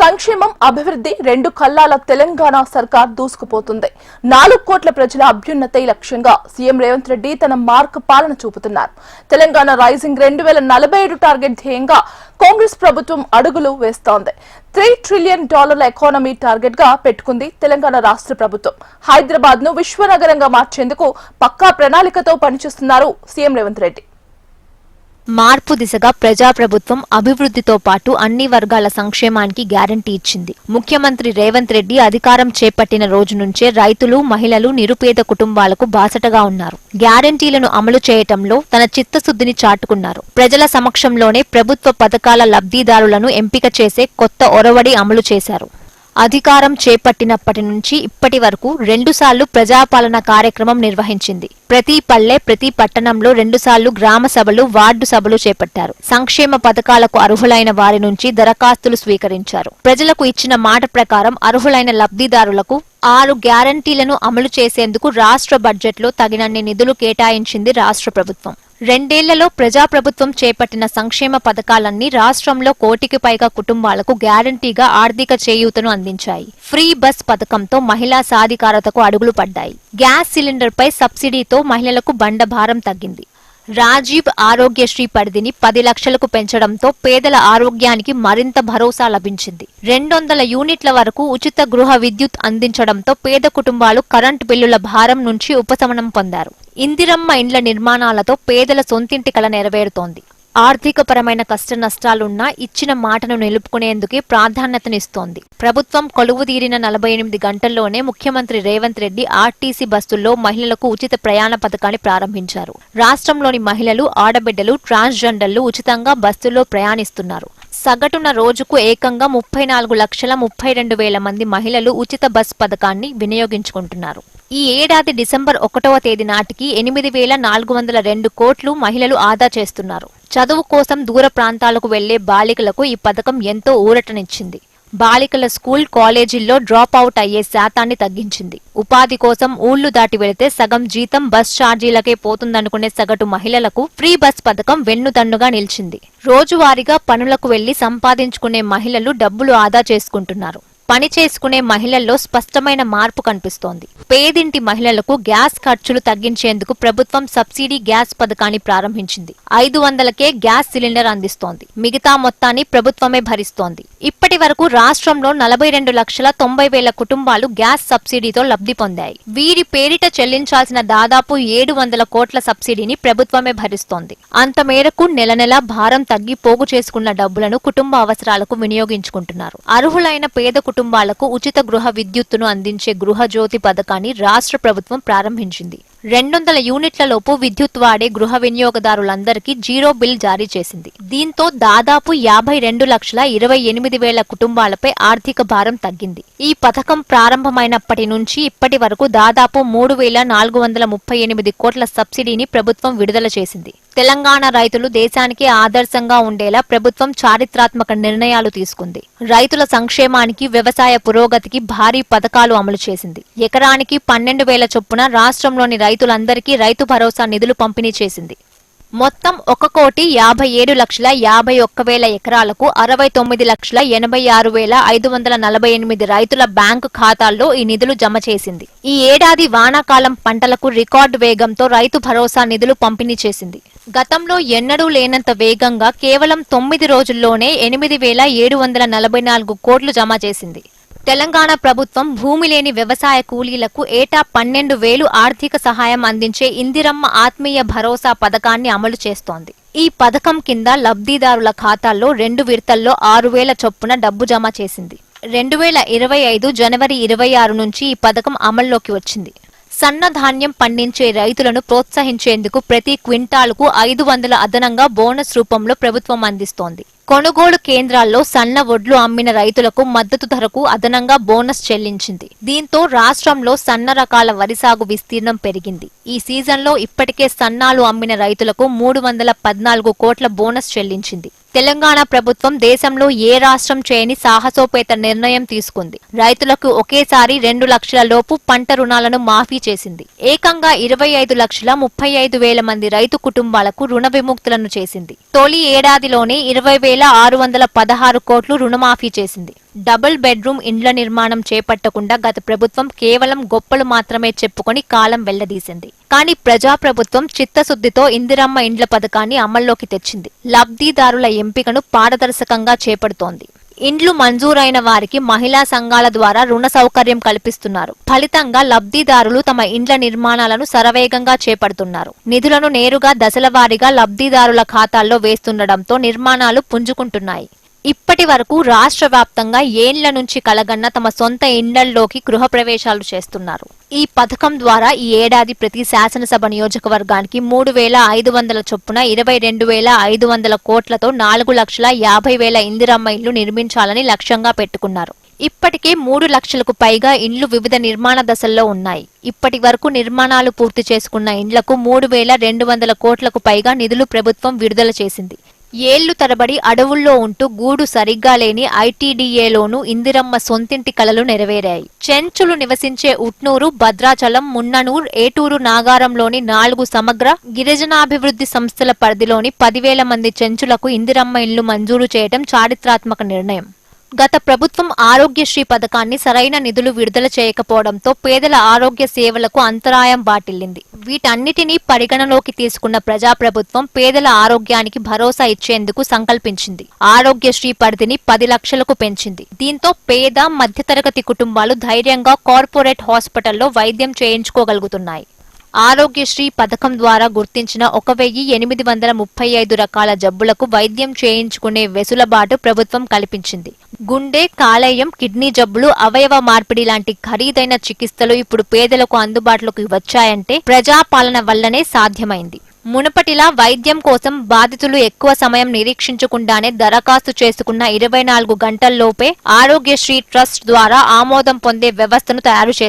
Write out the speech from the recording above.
సంక్షేమం అభివృద్ధి రెండు కల్లాల తెలంగాణ సర్కార్ దూసుకుపోతుంది. 4 కోట్ల ప్రజల అభ్యున్నతే లక్ష్యంగా సీఎం రేవంత్ రెడ్డి తన మార్క్ పాలన చూపుతున్నారు. తెలంగాణ రైజింగ్ 2047 టార్గెట్ ధ్యేయంగా కాంగ్రెస్ ప్రభుత్వం అడుగులు వేస్తోంది. $3 ట్రిలియన్ ఎకానమీ టార్గెట్ గా పెట్టుకుంది తెలంగాణ రాష్ట్ర ప్రభుత్వం. హైదరాబాద్ ను విశ్వనగరంగా మార్చేందుకు పక్కా ప్రణాళికతో పనిచేస్తున్నారు సీఎం రేవంత్ రెడ్డి. మార్పు దిశగా ప్రజాప్రభుత్వం అభివృద్ధితో పాటు అన్ని వర్గాల సంక్షేమానికి గ్యారంటీ ఇచ్చింది. ముఖ్యమంత్రి రేవంత్ రెడ్డి అధికారం చేపట్టిన రోజు నుంచే రైతులు, మహిళలు, నిరుపేద కుటుంబాలకు బాసటగా ఉన్నారు. గ్యారంటీలను అమలు చేయటంలో తన చిత్తశుద్ధిని చాటుకున్నారు. ప్రజల సమక్షంలోనే ప్రభుత్వ పథకాల లబ్ధిదారులను ఎంపిక చేసే కొత్త ఒరవడి అమలు చేశారు. అధికారం చేపట్టినప్పటి నుంచి ఇప్పటి వరకు 2 సార్లు ప్రజాపాలన కార్యక్రమం నిర్వహించింది. ప్రతి పల్లె, ప్రతి పట్టణంలో 2 సార్లు గ్రామ సభలు, వార్డు సభలు చేపట్టారు. సంక్షేమ పథకాలకు అర్హులైన వారి నుంచి దరఖాస్తులు స్వీకరించారు. ప్రజలకు ఇచ్చిన మాట ప్రకారం అర్హులైన లబ్ధిదారులకు 6 గ్యారంటీలను అమలు చేసేందుకు రాష్ట్ర బడ్జెట్లో తగినన్ని నిధులు కేటాయించింది రాష్ట్ర ప్రభుత్వం. 2 ఏళ్లలో ప్రజాప్రభుత్వం చేపట్టిన సంక్షేమ పథకాలన్నీ రాష్ట్రంలో 1 కోటికి పైగా కుటుంబాలకు గ్యారంటీగా ఆర్థిక చేయూతను అందించాయి. ఫ్రీ బస్ పథకంతో మహిళా సాధికారతకు అడుగులు పడ్డాయి. గ్యాస్ సిలిండర్ పై సబ్సిడీతో మహిళలకు బండభారం తగ్గింది. రాజీవ్ ఆరోగ్యశ్రీ పరిధిని 10 లక్షలకు పెంచడంతో పేదల ఆరోగ్యానికి మరింత భరోసా లభించింది. 200 యూనిట్ల వరకు ఉచిత గృహ విద్యుత్ అందించడంతో పేద కుటుంబాలు కరెంటు బిల్లుల భారం నుంచి ఉపశమనం పొందారు. ఇందిరమ్మ ఇండ్ల నిర్మాణాలతో పేదల సొంతింటి కల నెరవేరుతోంది. ఆర్థికపరమైన కష్ట నష్టాలున్నా ఇచ్చిన మాటను నిలుపుకునేందుకే ప్రాధాన్యతనిస్తోంది. ప్రభుత్వం కొలువుదీరిన 48 గంటల్లోనే ముఖ్యమంత్రి రేవంత్ రెడ్డి ఆర్టీసీ బస్సుల్లో మహిళలకు ఉచిత ప్రయాణ పథకాన్ని ప్రారంభించారు. రాష్ట్రంలోని మహిళలు, ఆడబిడ్డలు, ట్రాన్స్జెండర్లు ఉచితంగా బస్సుల్లో ప్రయాణిస్తున్నారు. సగటున రోజుకు ఏకంగా 34,32,000 మంది మహిళలు ఉచిత బస్ పథకాన్ని వినియోగించుకుంటున్నారు. ఈ ఏడాది డిసెంబర్ 1వ తేదీ నాటికి 8,402 కోట్లు మహిళలు ఆదా చేస్తున్నారు. చదువు కోసం దూర ప్రాంతాలకు వెళ్లే బాలికలకు ఈ పథకం ఎంతో ఊరటనిచ్చింది. బాలికల స్కూల్, కాలేజీల్లో డ్రాప్ అవుట్ అయ్యే శాతాన్ని తగ్గించింది. ఉపాధి కోసం ఊళ్లు దాటి వెళితే సగం జీతం బస్ ఛార్జీలకే పోతుందనుకునే సగటు మహిళలకు ఫ్రీ బస్ పథకం వెన్నుదన్నుగా నిలిచింది. రోజువారీగా పనులకు వెళ్లి సంపాదించుకునే మహిళలు డబ్బులు ఆదా చేసుకుంటున్నారు. పని చేసుకునే మహిళల్లో స్పష్టమైన మార్పు కనిపిస్తోంది. పేదింటి మహిళలకు గ్యాస్ ఖర్చులు తగ్గించేందుకు ప్రభుత్వం సబ్సిడీ గ్యాస్ పథకాన్ని ప్రారంభించింది. 500కే గ్యాస్ సిలిండర్ అందిస్తోంది. మిగతా మొత్తాన్ని ప్రభుత్వమే భరిస్తోంది. ఇప్పటి వరకు రాష్ట్రంలో 42,90,000 కుటుంబాలు గ్యాస్ సబ్సిడీతో లబ్ధి పొందాయి. వీరి పేరిట చెల్లించాల్సిన దాదాపు 700 కోట్ల సబ్సిడీని ప్రభుత్వమే భరిస్తోంది. అంత మేరకు నెల నెలా భారం తగ్గి పోగు చేసుకున్న డబ్బులను కుటుంబ అవసరాలకు వినియోగించుకుంటున్నారు. అర్హులైన పేద కుటుంబాలకు ఉచిత గృహ విద్యుత్తును అందించే గృహజ్యోతి పథకాన్ని రాష్ట్ర ప్రభుత్వం ప్రారంభించింది. 200 యూనిట్లలోపు విద్యుత్ వాడే గృహ వినియోగదారులందరికీ జీరో బిల్ జారీ చేసింది. దీంతో దాదాపు 52,28,000 కుటుంబాలపై ఆర్థిక భారం తగ్గింది. ఈ పథకం ప్రారంభమైనప్పటి నుంచి ఇప్పటి వరకు దాదాపు 3,438 కోట్ల సబ్సిడీని ప్రభుత్వం విడుదల చేసింది. తెలంగాణ రైతులు దేశానికి ఆదర్శంగా ఉండేలా ప్రభుత్వం చారిత్రాత్మక నిర్ణయాలు తీసుకుంది. రైతుల సంక్షేమానికి, వ్యవసాయ పురోగతికి భారీ పథకాలు అమలు చేసింది. ఎకరానికి 12,000 చొప్పున రాష్ట్రంలోని రైతులందరికీ రైతు భరోసా నిధులు పంపిణీ చేసింది. మొత్తం 1,51,51,000 ఎకరాలకు 69,86,548 రైతుల బ్యాంకు ఖాతాల్లో ఈ నిధులు జమ చేసింది. ఈ ఏడాది వానాకాలం పంటలకు రికార్డు వేగంతో రైతు భరోసా నిధులు పంపిణీ చేసింది. గతంలో ఎన్నడూ లేనంత వేగంగా కేవలం 9 రోజుల్లోనే 8,744 కోట్లు జమ చేసింది. తెలంగాణ ప్రభుత్వం భూమి లేని వ్యవసాయ కూలీలకు ఏటా 12,000 ఆర్థిక సహాయం అందించే ఇందిరమ్మ ఆత్మీయ భరోసా పథకాన్ని అమలు చేస్తోంది. ఈ పథకం కింద లబ్ధిదారుల ఖాతాల్లో 2 విడతల్లో 6,000 చొప్పున డబ్బు జమ చేసింది. 2025 జనవరి 26 నుంచి ఈ పథకం అమల్లోకి వచ్చింది. సన్న ధాన్యం పండించే రైతులను ప్రోత్సహించేందుకు ప్రతి క్వింటాలుకు 500 అదనంగా బోనస్ రూపంలో ప్రభుత్వం అందిస్తోంది. కొనుగోలు కేంద్రాల్లో సన్న వడ్లు అమ్మిన రైతులకు మద్దతు ధరకు అదనంగా బోనస్ చెల్లించింది. దీంతో రాష్ట్రంలో సన్న రకాల వరి సాగు విస్తీర్ణం పెరిగింది. ఈ సీజన్లో ఇప్పటికే సన్నాలు అమ్మిన రైతులకు 314 కోట్ల బోనస్ చెల్లించింది. తెలంగాణ ప్రభుత్వం దేశంలో ఏ రాష్ట్రం చేయని సాహసోపేత నిర్ణయం తీసుకుంది. రైతులకు ఒకేసారి 2 లక్షల లోపు పంట రుణాలను మాఫీ చేసింది. ఏకంగా 25,35,000 మంది రైతు కుటుంబాలకు రుణ విముక్తులను చేసింది. తొలి ఏడాదిలోనే 20,616 కోట్లు రుణమాఫీ చేసింది. డబుల్ బెడ్రూమ్ ఇండ్ల నిర్మాణం చేపట్టకుండా గత ప్రభుత్వం కేవలం గొప్పలు మాత్రమే చెప్పుకొని కాలం వెళ్లదీసింది. కానీ ప్రజాప్రభుత్వం చిత్తశుద్ధితో ఇందిరమ్మ ఇండ్ల పథకాన్ని అమల్లోకి తెచ్చింది. లబ్ధిదారుల ఎంపికను పారదర్శకంగా చేపడుతోంది. ఇండ్లు మంజూరైన వారికి మహిళా సంఘాల ద్వారా రుణ సౌకర్యం కల్పిస్తున్నారు. ఫలితంగా లబ్ధిదారులు తమ ఇండ్ల నిర్మాణాలను శరవేగంగా చేపడుతున్నారు. నిధులను నేరుగా దశలవారీగా లబ్ధిదారుల ఖాతాల్లో వేస్తుండటంతో నిర్మాణాలు పుంజుకుంటున్నాయి. ఇప్పటి వరకు రాష్ట్ర వ్యాప్తంగా ఏళ్ల నుంచి కలగన్న తమ సొంత ఇండ్లలోకి గృహప్రవేశాలు చేస్తున్నారు. ఈ పథకం ద్వారా ఈ ఏడాది ప్రతి శాసనసభ నియోజకవర్గానికి 3,500 చొప్పున 22,500 కోట్లతో 4,50,000 ఇందిరమ్మ ఇళ్లు నిర్మించాలని లక్ష్యంగా పెట్టుకున్నారు. ఇప్పటికే 3 లక్షలకు పైగా ఇండ్లు వివిధ నిర్మాణ దశల్లో ఉన్నాయి. ఇప్పటి వరకు నిర్మాణాలు పూర్తి చేసుకున్న ఇండ్లకు 3,200 కోట్లకు పైగా నిధులు ప్రభుత్వం విడుదల చేసింది. ఏళ్లు తరబడి అడవుల్లో ఉంటూ గూడు సరిగ్గా లేని ఐటీడీఏలోనూ ఇందిరమ్మ సొంతింటి కలలు నెరవేరాయి. చెంచులు నివసించే ఉట్నూరు, భద్రాచలం, మున్ననూర్, ఏటూరు, నాగారంలోని 4 సమగ్ర గిరిజనాభివృద్ధి సంస్థల పరిధిలోని 10,000 మంది చెంచులకు ఇందిరమ్మ ఇళ్లు మంజూరు చేయడం చారిత్రాత్మక నిర్ణయం. గత ప్రభుత్వం ఆరోగ్యశ్రీ పథకాన్ని సరైన నిధులు విడుదల చేయకపోవడంతో పేదల ఆరోగ్య సేవలకు అంతరాయం వాటిల్లింది. వీటన్నిటినీ పరిగణలోకి తీసుకున్న ప్రజాప్రభుత్వం పేదల ఆరోగ్యానికి భరోసా ఇచ్చేందుకు సంకల్పించింది. ఆరోగ్యశ్రీ పరిధిని 10 లక్షలకు పెంచింది. దీంతో పేద, మధ్యతరగతి కుటుంబాలు ధైర్యంగా కార్పొరేట్ హాస్పిటల్లో వైద్యం చేయించుకోగలుగుతున్నాయి. ఆరోగ్యశ్రీ పథకం ద్వారా గుర్తించిన 1,835 రకాల జబ్బులకు వైద్యం చేయించుకునే వెసులుబాటు ప్రభుత్వం కల్పించింది. గుండె, కాలేయం, కిడ్నీ జబ్బులు, అవయవ మార్పిడి లాంటి ఖరీదైన చికిత్సలు ఇప్పుడు పేదలకు అందుబాటులోకి వచ్చాయంటే ప్రజాపాలన వల్లనే సాధ్యమైంది. మునుపటిలా వైద్యం కోసం బాధితులు ఎక్కువ సమయం నిరీక్షించకుండానే దరఖాస్తు చేసుకున్న 24 గంటల్లోపే ఆరోగ్యశ్రీ ట్రస్ట్ ద్వారా ఆమోదం పొందే వ్యవస్థను తయారు చేశారు.